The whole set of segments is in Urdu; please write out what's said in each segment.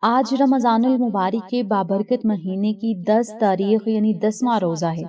آج رمضان المبارک کے بابرکت مہینے کی 10 تاریخ یعنی 10واں روزہ ہے۔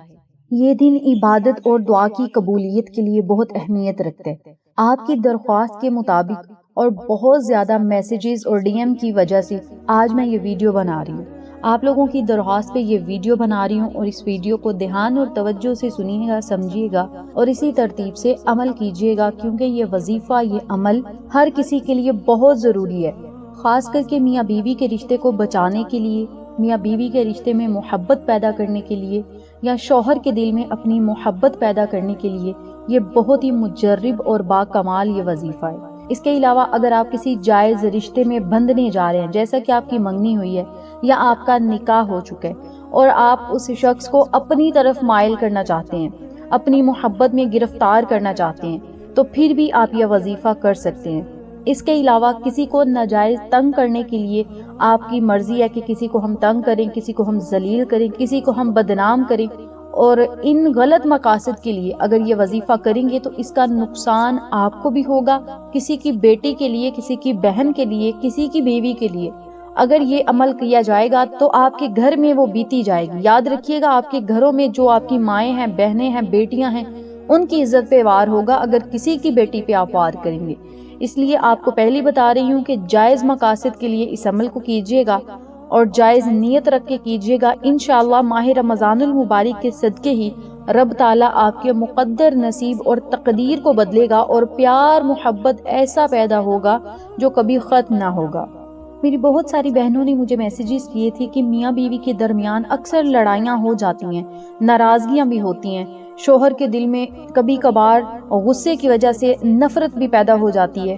یہ دن عبادت اور دعا کی قبولیت کے لیے بہت اہمیت رکھتا ہے۔ آپ کی درخواست کے مطابق اور بہت زیادہ میسیجز اور ڈی ایم کی وجہ سے آج میں یہ ویڈیو بنا رہی ہوں۔ آپ لوگوں کی درخواست پہ یہ ویڈیو بنا رہی ہوں اور اس ویڈیو کو دھیان اور توجہ سے سنیے گا، سمجھیے گا اور اسی ترتیب سے عمل کیجیے گا، کیونکہ یہ وظیفہ، یہ عمل ہر کسی کے لیے بہت ضروری ہے، خاص کر کے میاں بیوی کے رشتے کو بچانے کے لیے، میاں بیوی کے رشتے میں محبت پیدا کرنے کے لیے، یا شوہر کے دل میں اپنی محبت پیدا کرنے کے لیے یہ بہت ہی مجرب اور با کمال یہ وظیفہ ہے۔ اس کے علاوہ اگر آپ کسی جائز رشتے میں بندھنے جا رہے ہیں، جیسا کہ آپ کی منگنی ہوئی ہے یا آپ کا نکاح ہو چکا ہے اور آپ اس شخص کو اپنی طرف مائل کرنا چاہتے ہیں، اپنی محبت میں گرفتار کرنا چاہتے ہیں، تو پھر بھی آپ یہ وظیفہ کر سکتے ہیں۔ اس کے علاوہ کسی کو ناجائز تنگ کرنے کے لیے آپ کی مرضی ہے کہ کسی کو ہم تنگ کریں، کسی کو ہم ذلیل کریں، کسی کو ہم بدنام کریں، اور ان غلط مقاصد کے لیے اگر یہ وظیفہ کریں گے تو اس کا نقصان آپ کو بھی ہوگا، کسی کی بیٹی کے لیے، کسی کی بہن کے لیے، کسی کی بیوی کے لیے۔ اگر یہ عمل کیا جائے گا تو آپ کے گھر میں وہ بیتی جائے گی۔ یاد رکھیے گا، آپ کے گھروں میں جو آپ کی مائیں ہیں، بہنیں ہیں، بیٹیاں ہیں، ان کی عزت پہ وار ہوگا اگر کسی کی بیٹی پہ آپ وار کریں گے۔ اس لیے آپ کو پہلی بتا رہی ہوں کہ جائز مقاصد کے لیے اس عمل کو کیجیے گا اور جائز نیت رکھ کے کیجیے گا۔ انشاءاللہ ماہ رمضان المبارک کے صدقے ہی رب تعالیٰ آپ کے مقدر نصیب اور تقدیر کو بدلے گا اور پیار محبت ایسا پیدا ہوگا جو کبھی ختم نہ ہوگا۔ میری بہت ساری بہنوں نے مجھے میسیجز کیے تھے کہ میاں بیوی کے درمیان اکثر لڑائیاں ہو جاتی ہیں، ناراضگیاں بھی ہوتی ہیں، شوہر کے دل میں کبھی کبھار غصے کی وجہ سے نفرت بھی پیدا ہو جاتی ہے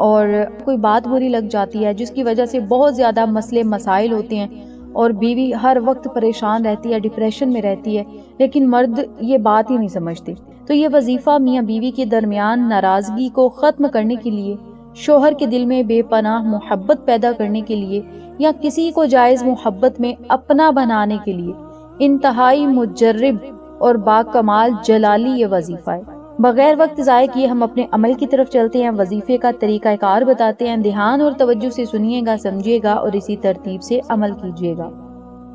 اور کوئی بات بری لگ جاتی ہے جس کی وجہ سے بہت زیادہ مسئلے مسائل ہوتے ہیں اور بیوی ہر وقت پریشان رہتی ہے، ڈپریشن میں رہتی ہے، لیکن مرد یہ بات ہی نہیں سمجھتے۔ تو یہ وظیفہ میاں بیوی کے درمیان ناراضگی کو ختم کرنے کے لیے، شوہر کے دل میں بے پناہ محبت پیدا کرنے کے لیے، یا کسی کو جائز محبت میں اپنا بنانے کے لیے انتہائی مجرب اور با کمال جلالی یہ وظیفہ ہے۔ بغیر وقت ضائع کیے ہم اپنے عمل کی طرف چلتے ہیں، وظیفے کا طریقہ کار بتاتے ہیں، دھیان اور توجہ سے سنیے گا، سمجھیے گا اور اسی ترتیب سے عمل کیجیے گا۔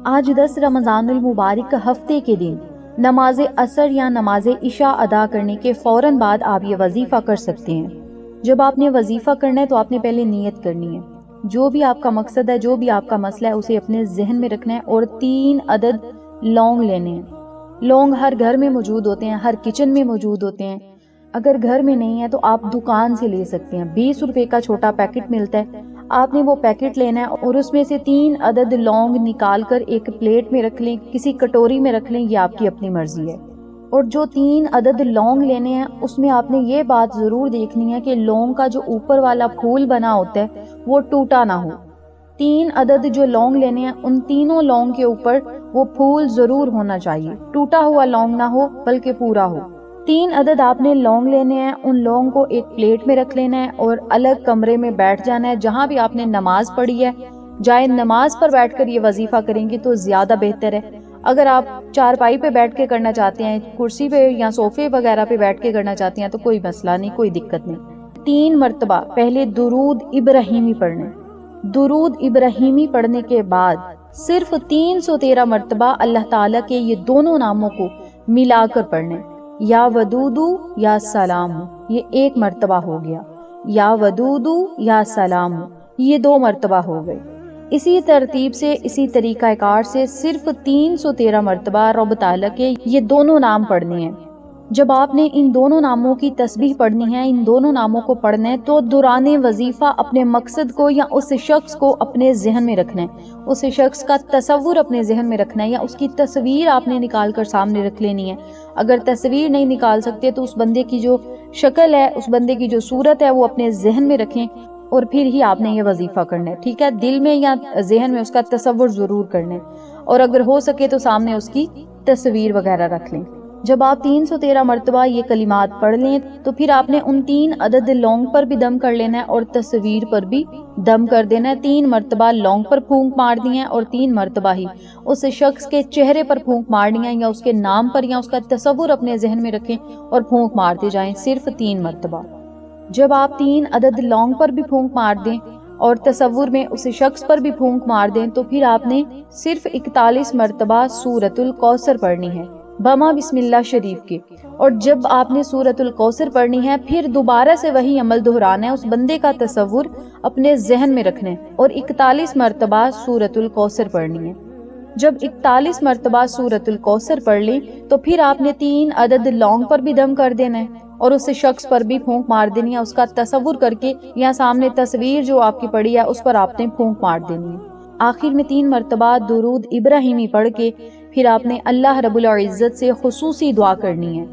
آج 10 رمضان المبارک ہفتے کے دن نماز عصر یا نماز عشاء ادا کرنے کے فوراً بعد آپ یہ وظیفہ کر سکتے ہیں۔ جب آپ نے وظیفہ کرنا ہے تو آپ نے پہلے نیت کرنی ہے، جو بھی آپ کا مقصد ہے، جو بھی آپ کا مسئلہ ہے، اسے اپنے ذہن میں رکھنا ہے اور 3 عدد لونگ لینے ہیں۔ لونگ ہر گھر میں موجود ہوتے ہیں، ہر کچن میں موجود ہوتے ہیں۔ اگر گھر میں نہیں ہے تو آپ دکان سے لے سکتے ہیں، 20 روپے کا چھوٹا پیکٹ ملتا ہے، آپ نے وہ پیکٹ لینا ہے اور اس میں سے 3 عدد لونگ نکال کر ایک پلیٹ میں رکھ لیں، کسی کٹوری میں رکھ لیں، یہ آپ کی اپنی مرضی ہے۔ اور جو 3 عدد لونگ لینے ہیں اس میں آپ نے یہ بات ضرور دیکھنی ہے کہ لونگ کا جو اوپر والا پھول بنا ہوتا ہے وہ ٹوٹا نہ ہو۔ 3 عدد جو لونگ لینے ہیں ان تینوں لونگ کے اوپر وہ پھول ضرور ہونا چاہیے، ٹوٹا ہوا لونگ نہ ہو بلکہ پورا ہو۔ 3 عدد آپ نے لونگ لینے ہیں، ان لونگ کو ایک پلیٹ میں رکھ لینا ہے اور الگ کمرے میں بیٹھ جانا ہے جہاں بھی آپ نے نماز پڑھی ہے۔ جائے نماز پر بیٹھ کر یہ وظیفہ کریں گے تو زیادہ بہتر ہے۔ اگر آپ چارپائی پہ بیٹھ کے کرنا چاہتے ہیں، کرسی پہ یا صوفے وغیرہ پہ بیٹھ کے کرنا چاہتے ہیں تو کوئی مسئلہ نہیں، کوئی دقت نہیں۔ 3 مرتبہ پہلے درود ابراہیمی پڑھنے، درود ابراہیمی پڑھنے کے بعد صرف 313 مرتبہ اللہ تعالیٰ کے یہ دونوں ناموں کو ملا کر پڑھنے، یا ودودو یا سلام، یہ 1 مرتبہ ہو گیا، یا ودودو یا سلام، یہ 2 مرتبہ ہو گئے۔ اسی ترتیب سے، اسی طریقہ کار سے صرف 313 مرتبہ رب تعالیٰ کے یہ دونوں نام پڑھنے ہیں۔ جب آپ نے ان دونوں ناموں کی تسبیح پڑھنی ہے، ان دونوں ناموں کو پڑھنا ہے تو دوران وظیفہ اپنے مقصد کو یا اس شخص کو اپنے ذہن میں رکھنا ہے، اس شخص کا تصور اپنے ذہن میں رکھنا ہے یا اس کی تصویر آپ نے نکال کر سامنے رکھ لینی ہے۔ اگر تصویر نہیں نکال سکتے تو اس بندے کی جو شکل ہے، اس بندے کی جو صورت ہے وہ اپنے ذہن میں رکھیں اور پھر ہی آپ نے یہ وظیفہ کرنا ہے، ٹھیک ہے؟ دل میں یا ذہن میں اس کا تصور ضرور کرنا ہے اور اگر ہو سکے تو سامنے اس کی تصویر وغیرہ رکھ لیں۔ جب آپ 313 مرتبہ یہ کلمات پڑھ لیں تو پھر آپ نے ان 3 عدد لونگ پر بھی دم کر لینا ہے اور تصویر پر بھی دم کر دینا ہے۔ 3 مرتبہ لونگ پر پھونک مار دی ہیں اور 3 مرتبہ ہی اس شخص کے چہرے پر پھونک مارنی ہے، یا اس کے نام پر یا اس کا تصور اپنے ذہن میں رکھیں اور پھونک مارتے جائیں، صرف 3 مرتبہ۔ جب آپ 3 عدد لونگ پر بھی پھونک مار دیں، اور تصور میں اس شخص پر بھی پھونک مار دیں تو پھر آپ نے صرف 41 مرتبہ سورۃ الکوثر پڑھنی ہے بما بسم اللہ شریف کے، اور جب آپ نے سورۃ الکوثر پڑھنی ہے پھر دوبارہ سے وہی عمل دہرانا ہے، اس بندے کا تصور اپنے ذہن میں رکھنا ہے اور 41 مرتبہ سورۃ الکوثر پڑھنی ہے۔ جب 41 مرتبہ سورۃ الکوثر پڑھ لی تو پھر آپ نے 3 عدد لونگ پر بھی دم کر دینا ہے اور اس شخص پر بھی پھونک مار دینی ہے، اس کا تصور کر کے یا سامنے تصویر جو آپ کی پڑی ہے اس پر آپ نے پھونک مار دینی ہے۔ آخر میں 3 مرتبہ درود ابراہیمی پڑھ کے پھر آپ نے اللہ رب العزت سے خصوصی دعا کرنی ہے۔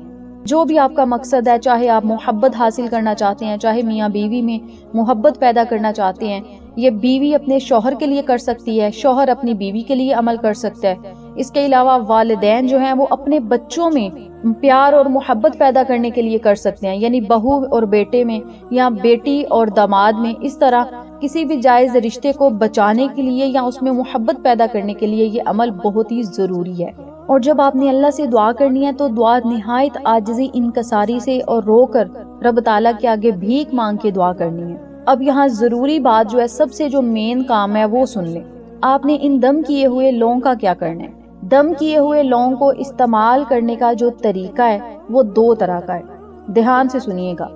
جو بھی آپ کا مقصد ہے، چاہے آپ محبت حاصل کرنا چاہتے ہیں، چاہے میاں بیوی میں محبت پیدا کرنا چاہتے ہیں، یہ بیوی اپنے شوہر کے لیے کر سکتی ہے، شوہر اپنی بیوی کے لیے عمل کر سکتا ہے۔ اس کے علاوہ والدین جو ہیں وہ اپنے بچوں میں پیار اور محبت پیدا کرنے کے لیے کر سکتے ہیں، یعنی بہو اور بیٹے میں یا بیٹی اور داماد میں، اس طرح کسی بھی جائز رشتے کو بچانے کے لیے یا اس میں محبت پیدا کرنے کے لیے یہ عمل بہت ہی ضروری ہے۔ اور جب آپ نے اللہ سے دعا کرنی ہے تو دعا نہایت عاجزی انکساری سے اور رو کر رب تعالیٰ کے آگے بھیک مانگ کے دعا کرنی ہے۔ اب یہاں ضروری بات جو ہے، سب سے جو مین کام ہے وہ سن لیں۔ آپ نے ان دم کیے ہوئے لونگ کا کیا کرنا ہے؟ دم کیے ہوئے لونگ کو استعمال کرنے کا جو طریقہ ہے وہ 2 طرح کا ہے، دھیان سے سنیے گا۔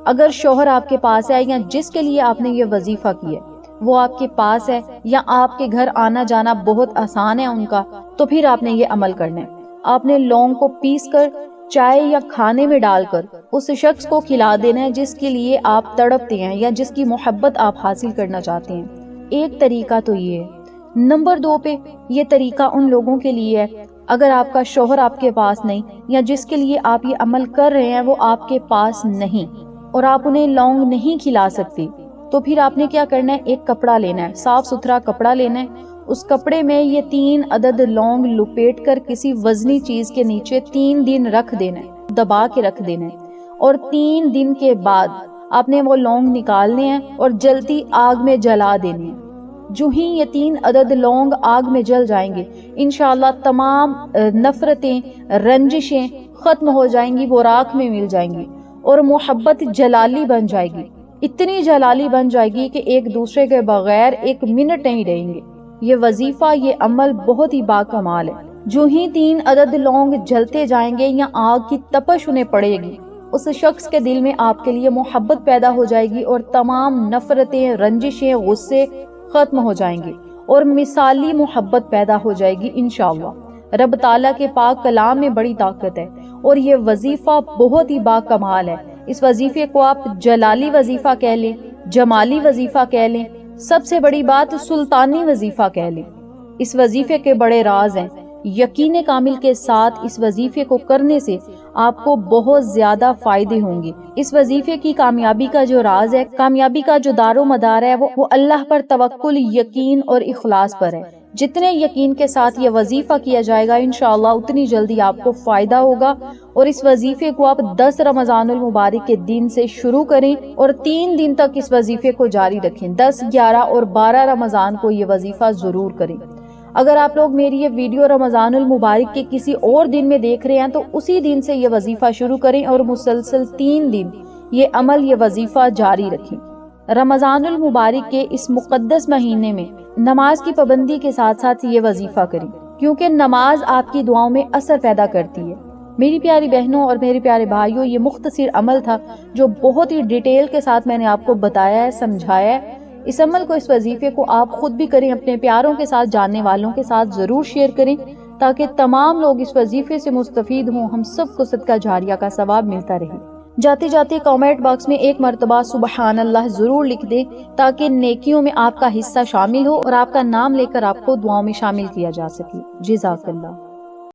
اگر شوہر آپ کے پاس ہے یا جس کے لیے آپ نے یہ وظیفہ کیا ہے وہ آپ کے پاس ہے یا آپ کے گھر آنا جانا بہت آسان ہے ان کا، تو پھر آپ نے یہ عمل کرنا ہے۔ آپ نے لونگ کو پیس کر چائے یا کھانے میں ڈال کر اس شخص کو کھلا دینا ہے جس کے لیے آپ تڑپتے ہیں یا جس کی محبت آپ حاصل کرنا چاہتے ہیں۔ ایک طریقہ تو یہ ہے۔ نمبر 2 پہ یہ طریقہ ان لوگوں کے لیے ہے اگر آپ کا شوہر آپ کے پاس نہیں یا جس کے لیے آپ یہ عمل کر رہے ہیں وہ آپ کے پاس نہیں اور آپ انہیں لونگ نہیں کھلا سکتے، تو پھر آپ نے کیا کرنا ہے، ایک کپڑا لینا ہے، صاف ستھرا کپڑا لینا ہے، اس کپڑے میں یہ 3 عدد لونگ لپیٹ کر کسی وزنی چیز کے نیچے 3 دن رکھ دینا ہے، دبا کے رکھ دینا ہے، اور 3 دن کے بعد آپ نے وہ لونگ نکالنے ہیں اور جلتی آگ میں جلا دینے ہیں۔ جو ہی یہ 3 عدد لونگ آگ میں جل جائیں گے انشاءاللہ تمام نفرتیں، رنجشیں ختم ہو جائیں گی، وہ راکھ میں مل جائیں گی اور محبت جلالی بن جائے گی، اتنی جلالی بن جائے گی کہ ایک دوسرے کے بغیر 1 منٹ نہیں رہیں گے۔ یہ وظیفہ، یہ عمل بہت ہی باکمال ہے۔ جو ہی 3 عدد لونگ جلتے جائیں گے یا آگ کی تپش انہیں پڑے گی، اس شخص کے دل میں آپ کے لیے محبت پیدا ہو جائے گی اور تمام نفرتیں، رنجشیں، غصے ختم ہو جائیں گے اور مثالی محبت پیدا ہو جائے گی انشاءاللہ۔ رب تعالیٰ کے پاک کلام میں بڑی طاقت ہے اور یہ وظیفہ بہت ہی باکمال ہے۔ اس وظیفے کو آپ جلالی وظیفہ کہہ لیں، جمالی وظیفہ کہہ لیں، سب سے بڑی بات سلطانی وظیفہ کہہ لیں۔ اس وظیفے کے بڑے راز ہیں۔ یقین کامل کے ساتھ اس وظیفے کو کرنے سے آپ کو بہت زیادہ فائدے ہوں گے۔ اس وظیفے کی کامیابی کا جو راز ہے، کامیابی کا جو دار و مدار ہے وہ اللہ پر توکل، یقین اور اخلاص پر ہے۔ جتنے یقین کے ساتھ یہ وظیفہ کیا جائے گا انشاءاللہ اتنی جلدی آپ کو فائدہ ہوگا۔ اور اس وظیفے کو آپ 10 رمضان المبارک کے دن سے شروع کریں اور 3 دن تک اس وظیفے کو جاری رکھیں۔ 10، 11 اور 12 رمضان کو یہ وظیفہ ضرور کریں۔ اگر آپ لوگ میری یہ ویڈیو رمضان المبارک کے کسی اور دن میں دیکھ رہے ہیں تو اسی دن سے یہ وظیفہ شروع کریں اور مسلسل 3 دن یہ عمل، یہ وظیفہ جاری رکھیں۔ رمضان المبارک کے اس مقدس مہینے میں نماز کی پابندی کے ساتھ ساتھ یہ وظیفہ کریں، کیونکہ نماز آپ کی دعاؤں میں اثر پیدا کرتی ہے۔ میری پیاری بہنوں اور میرے پیارے بھائیوں، یہ مختصر عمل تھا جو بہت ہی ڈیٹیل کے ساتھ میں نے آپ کو بتایا ہے، سمجھایا ہے۔ اس عمل کو، اس وظیفے کو آپ خود بھی کریں، اپنے پیاروں کے ساتھ، جاننے والوں کے ساتھ ضرور شیئر کریں تاکہ تمام لوگ اس وظیفے سے مستفید ہوں، ہم سب کو صدقہ جاریہ کا ثواب ملتا رہے۔ جاتے جاتے کامنٹ باکس میں ایک مرتبہ سبحان اللہ ضرور لکھ دیں تاکہ نیکیوں میں آپ کا حصہ شامل ہو اور آپ کا نام لے کر آپ کو دعاؤں میں شامل کیا جا سکے۔ جزاک اللہ۔